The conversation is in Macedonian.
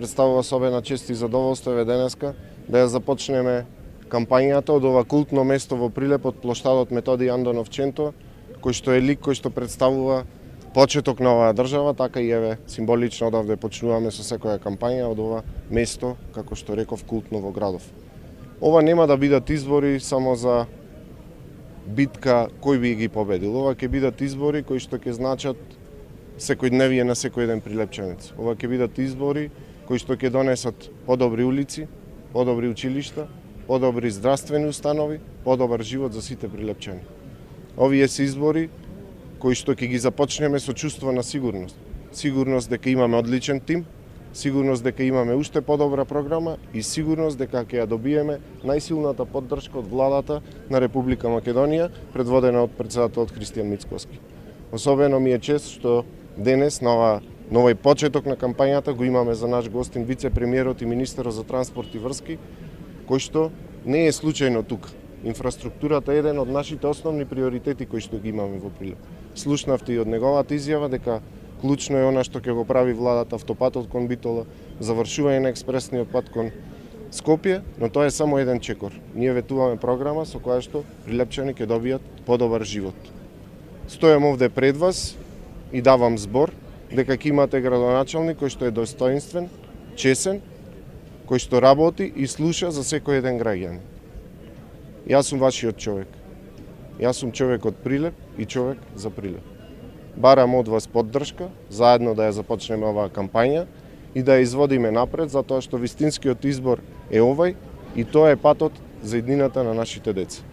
представува особена чест и задоволство еве денеска да ја започнеме кампањата од ова култно место во Прилеп од плоштадот Методи Андонов Ченто, кој што е лик кој што представува почеток на оваа држава, така и еве символично одавде почнуваме со секоја кампања од ова место, како што реков, култно во градов. Ова нема да бидат избори само за битка кој би ги победил. Ова ќе бидат избори кои што ќе значат секојдневие на секој еден прилепчанец. Ова ќе бидат избори кои што ќе донесат подобри улици, подобри училишта, подобри здравствени установи, подобар живот за сите прилепчани. Овие се избори кои што ќе ги започнеме со чувство на сигурност. Сигурност дека имаме одличен тим, сигурност дека имаме уште подобра програма и сигурност дека ќе ја добиеме најсилната поддршка од владата на Република Македонија, предводена од претседателот Христијан Мицкоски. Особено ми е чест што денес на овој почеток на кампањата го имаме за наш гостин вице-премиерот и министерот за транспорт и врски, кој што не е случајно тука. Инфраструктурата е еден од нашите основни приоритети кои што ги имаме во Прилеп. Слушнавте и од неговата изјава дека клучно е она што ќе го прави владата, автопатот кон Битола, завршување на експресниот пат кон Скопје, но тоа е само еден чекор. Ние ветуваме програма со која што прилепчани ќе добијат подобар живот. Стојам овде пред вас и давам збор дека ќе имате градоначалник кој што е достоинствен, чесен, кој што работи и слуша за секој еден граѓанин. Јас сум вашиот човек. Јас сум човек од Прилеп и човек за Прилеп. Барам од вас поддршка, заедно да ја започнеме оваа кампања и да ја изводиме напред, затоа што вистинскиот избор е овај и тоа е патот за иднината на нашите деца.